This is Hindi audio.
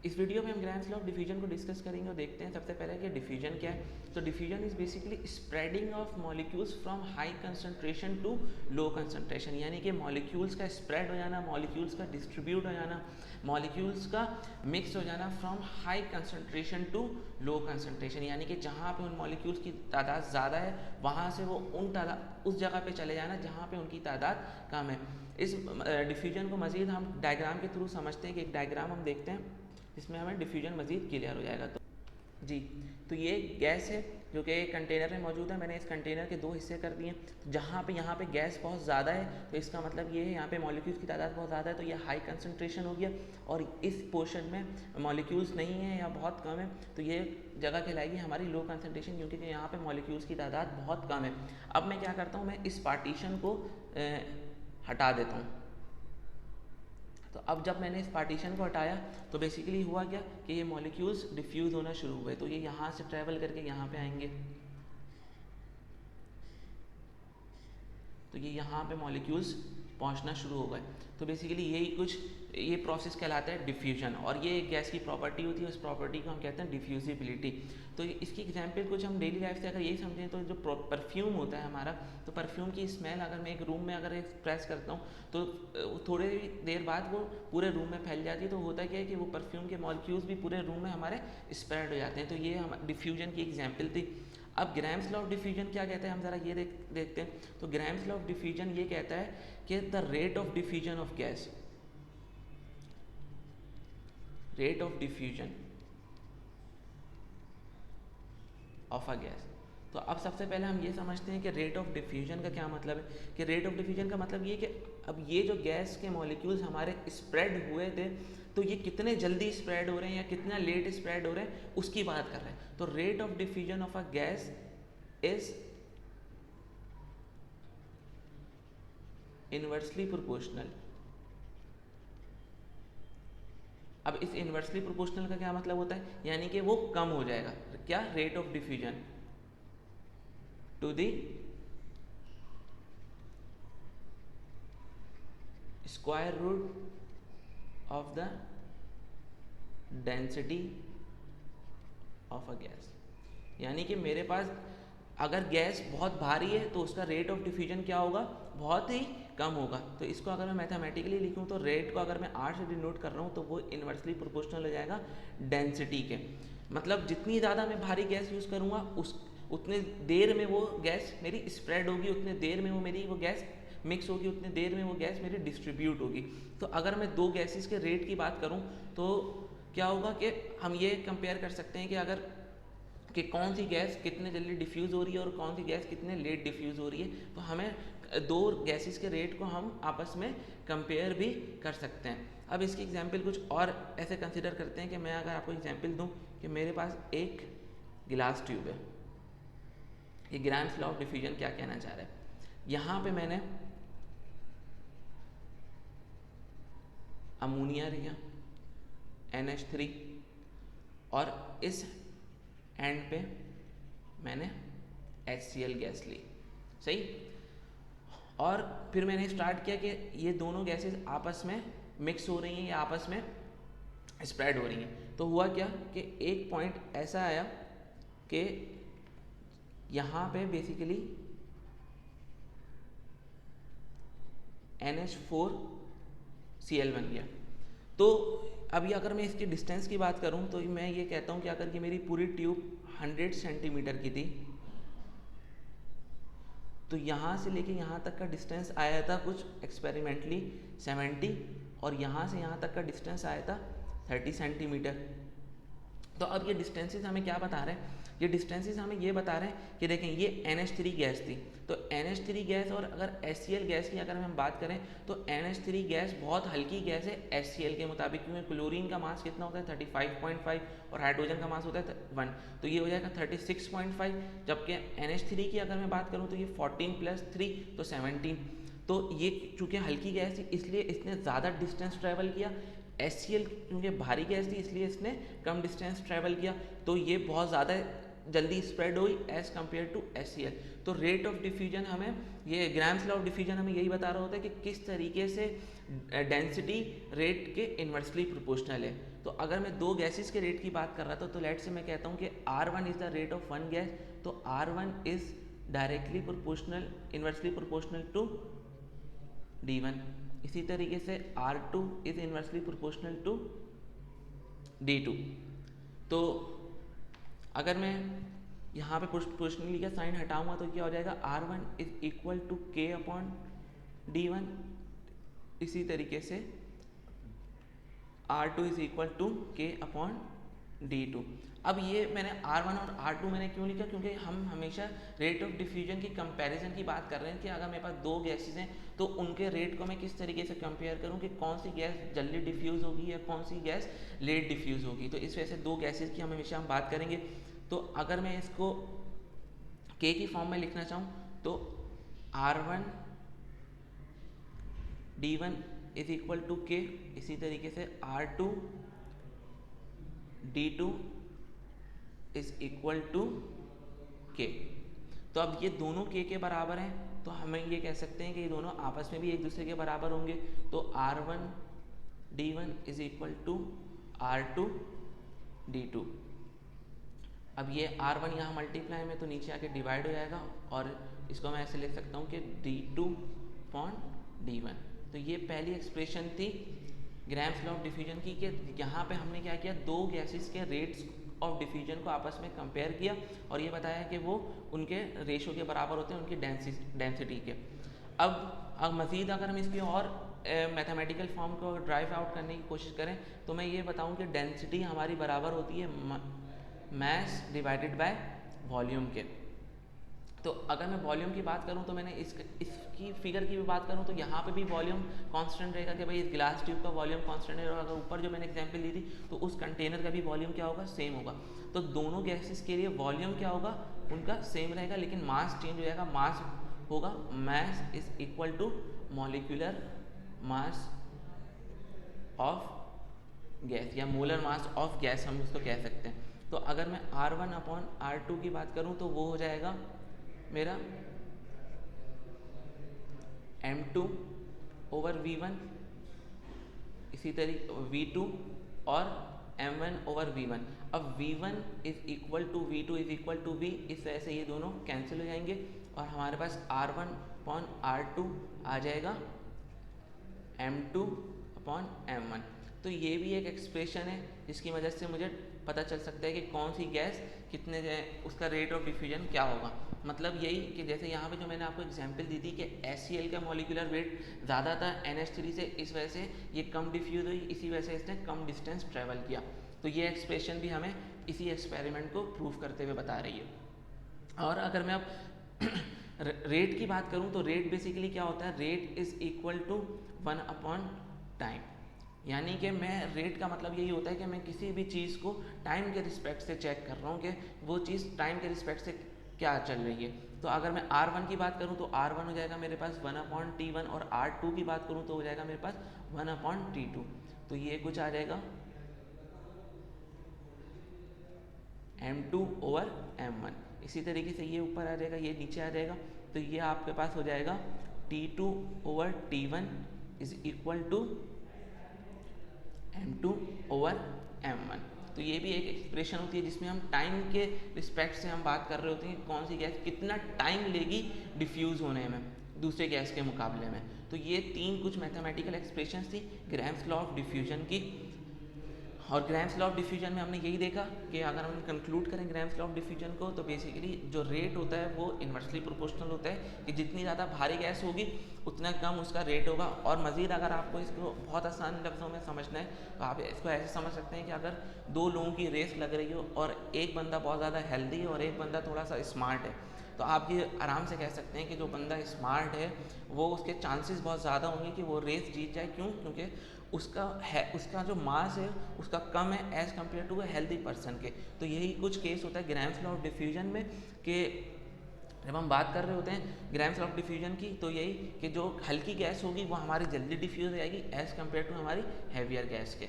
इस वीडियो में हम ग्राम्स लॉ ऑफ डिफ्यूजन को डिस्कस करेंगे और देखते हैं सबसे पहले कि डिफ्यूजन क्या है। तो diffusion is basically spreading of molecules from high concentration to low concentration, यानी कि मॉलिक्यूल्स का स्प्रेड हो जाना, मॉलिक्यूल्स का डिस्ट्रीब्यूट हो जाना, मॉलिक्यूल्स का मिक्स हो जाना from high concentration to low concentration, यानी कि जहाँ पे उन मॉलिक्यूल्स की तादाद ज़्यादा है वहाँ से वो उस जगह पे चले जाना जहाँ पे उनकी तादाद कम है। इस डिफ्यूजन को मज़ीद हम डायग्राम के थ्रू समझते हैं कि एक डायग्राम हम देखते हैं इसमें हमें डिफ्यूजन मज़ीद क्लियर हो जाएगा। तो जी, तो ये गैस है जो कि कंटेनर में मौजूद है। मैंने इस कंटेनर के दो हिस्से कर दिए। तो जहाँ पे यहाँ पे गैस बहुत ज़्यादा है तो इसका मतलब ये है यहाँ पे मॉलिक्यूल्स की तादाद बहुत ज़्यादा है, तो ये हाई कंसंट्रेशन हो गया। और इस पोर्शन में मॉलिक्यूल्स नहीं है या बहुत कम है तो ये जगह कहलाएगी हमारी लो कंसंट्रेशन, क्योंकि यहाँ पे मॉलिक्यूल्स की तादाद बहुत कम है। अब मैं क्या करता हूँ, मैं इस पार्टीशन को हटा देता हूँ। तो अब जब मैंने इस पार्टीशन को हटाया तो बेसिकली हुआ क्या कि ये मॉलिक्यूल्स डिफ्यूज़ होना शुरू हुए। तो ये यहाँ से ट्रैवल करके यहाँ पे आएंगे, तो ये यहाँ पे मॉलिक्यूल्स पहुँचना शुरू हो गए। तो बेसिकली यही कुछ ये प्रोसेस कहलाता है डिफ्यूजन, और ये एक गैस की प्रॉपर्टी होती है, उस प्रॉपर्टी को हम कहते हैं डिफ्यूजिबिलिटी। तो इसकी एग्जांपल कुछ हम डेली लाइफ से अगर यही समझें तो जो परफ्यूम होता है हमारा, तो परफ्यूम की स्मेल अगर मैं एक रूम में अगर प्रेस करता हूँ तो थोड़ी देर बाद वो पूरे रूम में फैल जाती है। तो होता क्या है कि वो परफ्यूम के मॉलिक्यूल्स भी पूरे रूम में हमारे स्प्रेड हो जाते हैं। तो ये हम डिफ्यूजन की एग्जाम्पल थी। अब ग्राम्स लॉ ऑफ डिफ्यूजन क्या कहता है, हम ज़रा ये देखते हैं। तो ग्राम्स लॉ ऑफ डिफ्यूजन ये कहता है कि the rate of diffusion of gas, rate of diffusion of a gas. तो अब सबसे पहले हम ये समझते हैं कि रेट ऑफ डिफ्यूजन का क्या मतलब है। कि रेट ऑफ डिफ्यूजन का मतलब ये कि अब ये जो गैस के मॉलिक्यूल्स हमारे स्प्रेड हुए थे तो ये कितने जल्दी स्प्रेड हो रहे हैं या कितना लेट स्प्रेड हो रहे हैं उसकी बात कर रहे हैं। तो rate of diffusion of a gas is inversely proportional. अब इस इनवर्सली प्रोपोर्शनल का क्या मतलब होता है, यानी कि वो कम हो जाएगा। क्या, rate of diffusion to the square root of the density of a gas. यानी कि मेरे पास अगर गैस बहुत भारी है तो उसका रेट ऑफ डिफ्यूजन क्या होगा, बहुत ही कम होगा। तो इसको अगर मैं मैथमेटिकली लिखूं तो रेट को अगर मैं R से डिनोट कर रहा हूं तो वो इनवर्सली प्रोपोर्शनल हो जाएगा डेंसिटी के। मतलब जितनी ज़्यादा मैं भारी गैस यूज़ करूँगा उतने देर में वो गैस मेरी स्प्रेड होगी, उतने देर में वो गैस मिक्स होगी, उतने देर में वो गैस मेरी डिस्ट्रीब्यूट होगी। तो अगर मैं दो गैसेस के रेट की बात करूँ तो क्या होगा कि हम ये कंपेयर कर सकते हैं कि अगर कि कौन सी गैस कितने जल्दी डिफ्यूज़ हो रही है और कौन सी गैस कितने लेट डिफ्यूज़ हो रही है। तो हमें दो गैसेस के रेट को हम आपस में कंपेयर भी कर सकते हैं। अब इसकी एग्जांपल कुछ और ऐसे कंसिडर करते हैं कि मैं अगर आपको एग्जांपल दूं कि मेरे पास एक गिलास ट्यूब है। ये ग्राम्स लॉ ऑफ डिफ्यूजन क्या कहना चाह रहा है, यहाँ पे मैंने अमोनिया लिया NH3 और इस एंड पे मैंने HCl गैस ली, सही। और फिर मैंने स्टार्ट किया कि ये दोनों गैसेस आपस में मिक्स हो रही हैं या आपस में स्प्रेड हो रही हैं। तो हुआ क्या कि एक पॉइंट ऐसा आया कि यहाँ पे बेसिकली NH4Cl बन गया। तो अभी अगर मैं इसके डिस्टेंस की बात करूं तो मैं ये कहता हूं कि अगर कि मेरी पूरी ट्यूब 100 सेंटीमीटर की थी तो यहाँ से लेके यहाँ तक का डिस्टेंस आया था कुछ एक्सपेरिमेंटली 70, और यहाँ से यहाँ तक का डिस्टेंस आया था 30 सेंटीमीटर। तो अब ये डिस्टेंसेस हमें क्या बता रहे हैं, ये डिस्टेंसेस हमें ये बता रहे हैं कि देखें ये NH3 गैस थी, तो NH3 गैस और अगर HCl गैस की अगर हम बात करें तो NH3 गैस बहुत हल्की गैस है HCl के मुताबिक, क्योंकि क्लोरीन का मास कितना होता है 35.5 और हाइड्रोजन का मास होता है 1, तो ये हो जाएगा 36.5। जबकि NH3 की अगर मैं बात करूँ तो ये 14 + 3 तो 17। तो ये चूँकि हल्की गैस थी इसलिए इसने ज़्यादा डिस्टेंस ट्रैवल किया। HCl क्योंकि भारी गैस थी इसलिए इसने कम डिस्टेंस ट्रैवल किया, तो ये बहुत ज़्यादा जल्दी स्प्रेड हुई एज़ कम्पेयर टू HCl। तो रेट ऑफ डिफ्यूजन हमें, ये ग्राम्स लॉ ऑफ डिफ्यूजन हमें यही बता रहा होता है कि किस तरीके से डेंसिटी रेट के इन्वर्सली प्रोपोर्शनल है। तो अगर मैं दो गैसेस के रेट की बात कर रहा था तो लेट से मैं कहता हूँ कि R1 is the rate of one gas, तो R1 is directly proportional inversely proportional to D1। इसी तरीके से R2 is inversely proportional to D2। तो अगर मैं यहाँ पे प्रोपोर्शनली का साइन हटाऊंगा तो क्या हो जाएगा, R1 is equal to K upon D1। इसी तरीके से R2 is equal to K upon D2। अब ये मैंने R1 और R2 मैंने क्यों लिखा, क्योंकि हम हमेशा रेट ऑफ डिफ्यूजन की कंपैरिजन की बात कर रहे हैं कि अगर मेरे पास दो गैसेस हैं तो उनके रेट को मैं किस तरीके से कंपेयर करूं कि कौन सी गैस जल्दी डिफ्यूज़ होगी या कौन सी गैस लेट डिफ्यूज़ होगी। तो इस वजह से दो गैसेस की हमेशा हम बात करेंगे। तो अगर मैं इसको K की फॉर्म में लिखना चाहूँ तो R1 D1 is equal to K। इसी तरीके से R2 D2 is equal to K। तो अब ये दोनों K के बराबर हैं तो हमें ये कह सकते हैं कि ये दोनों आपस में भी एक दूसरे के बराबर होंगे। तो R1 D1 is equal to R2 D2। अब ये R1 यहाँ मल्टीप्लाई में तो नीचे आके डिवाइड हो जाएगा और इसको मैं ऐसे लिख सकता हूँ कि D2 अपॉन D1। तो ये पहली एक्सप्रेशन थी ग्राम्स लॉ ऑफ डिफ्यूजन की कि यहाँ पे हमने क्या किया, दो गैसेस के रेट्स ऑफ डिफ्यूजन को आपस में कंपेयर किया और ये बताया कि वो उनके रेशो के बराबर होते हैं उनकी डेंसिटी के। अब मज़ीद अगर हम इसकी और मैथमेटिकल फॉर्म को ड्राइव आउट करने की कोशिश करें तो मैं ये बताऊँ कि डेंसिटी हमारी बराबर होती है मास डिवाइडेड बाय वॉल्यूम के। तो अगर मैं वॉल्यूम की बात करूं तो मैंने इसकी फिगर की भी बात करूं तो यहाँ पे भी वॉल्यूम कांस्टेंट रहेगा कि भाई इस गिलास ट्यूब का वॉल्यूम कांस्टेंट है, और अगर ऊपर जो मैंने एग्जांपल ली थी तो उस कंटेनर का भी वॉल्यूम क्या होगा, सेम होगा। तो दोनों गैसेस के लिए वॉल्यूम क्या होगा, उनका सेम रहेगा, लेकिन मास चेंज हो जाएगा। मास होगा mass is equal to molecular mass of gas या मोलर मास ऑफ गैस हम उसको कह सकते हैं। तो अगर मैं R1 अपॉन R2 की बात करूं तो वो हो जाएगा मेरा M2 ओवर V1, इसी तरीके V2 और M1 ओवर V1। अब V1 is equal to V2 is equal to V, इस वजह से ये दोनों कैंसिल हो जाएंगे और हमारे पास R1 अपॉन R2 आ जाएगा M2 अपॉन M1। तो ये भी एक एक्सप्रेशन है जिसकी मदद से मुझे पता चल सकता है कि कौन सी गैस कितने उसका रेट ऑफ डिफ्यूजन क्या होगा। मतलब यही कि जैसे यहाँ पे जो मैंने आपको एग्जांपल दी थी कि HCl का मॉलिक्यूलर वेट ज़्यादा था NH3 से, इस वजह से ये कम डिफ्यूज़ हुई, इसी वजह से इसने कम डिस्टेंस ट्रेवल किया। तो ये एक्सप्रेशन भी हमें इसी एक्सपेरिमेंट को प्रूव करते हुए बता रही है। और अगर मैं अब रेट की बात करूँ तो रेट बेसिकली क्या होता है, rate is equal to 1 upon time. यानी कि मैं रेट का मतलब यही होता है कि मैं किसी भी चीज़ को टाइम के रिस्पेक्ट से चेक कर रहा हूँ कि वो चीज़ टाइम के रिस्पेक्ट से क्या चल रही है। तो अगर मैं R1 की बात करूँ तो R1 हो जाएगा मेरे पास 1 अपॉन T1 और R2 की बात करूँ तो हो जाएगा मेरे पास 1 अपॉन T2। तो ये कुछ आ जाएगा M2 ओवर M1। इसी तरीके से ये ऊपर आ जाएगा, ये नीचे आ जाएगा, तो ये आपके पास हो जाएगा T2 over T1 is equal to M2 over M1। तो ये भी एक एक्सप्रेशन होती है जिसमें हम टाइम के रिस्पेक्ट से हम बात कर रहे होते हैं कौन सी गैस कितना टाइम लेगी डिफ्यूज़ होने में दूसरे गैस के मुकाबले में। तो ये तीन कुछ मैथमेटिकल एक्सप्रेशंस थी ग्राम्स लॉ ऑफ डिफ्यूजन की। और ग्राम्स लॉ ऑफ डिफ्यूजन में हमने यही देखा कि अगर हम कंक्लूड करें ग्राम्स लॉ ऑफ डिफ्यूजन को तो बेसिकली जो रेट होता है वो इन्वर्सली प्रोपोर्शनल होता है कि जितनी ज़्यादा भारी गैस होगी उतना कम उसका रेट होगा। और मज़ीद अगर आपको इसको बहुत आसान लफ्ज़ों में समझना है तो आप इसको ऐसे समझ सकते हैं कि अगर दो लोगों की रेस लग रही हो और एक बंदा बहुत ज़्यादा हेल्दी है और एक बंदा थोड़ा सा स्मार्ट है, तो आप ये आराम से कह सकते हैं कि जो बंदा स्मार्ट है वो उसके चांसेस बहुत ज़्यादा होंगे कि वो रेस जीत जाए। क्यों? क्योंकि उसका जो मास है उसका कम है as compare to a healthy person के। तो यही कुछ केस होता है ग्राम्स लॉ ऑफ डिफ्यूजन में कि जब हम बात कर रहे होते हैं ग्राम्स लॉ ऑफ डिफ्यूजन की तो यही कि जो हल्की गैस होगी वो हमारी जल्दी डिफ्यूज़ हो जाएगी एज़ कम्पेयर टू हमारी हैवियर गैस के।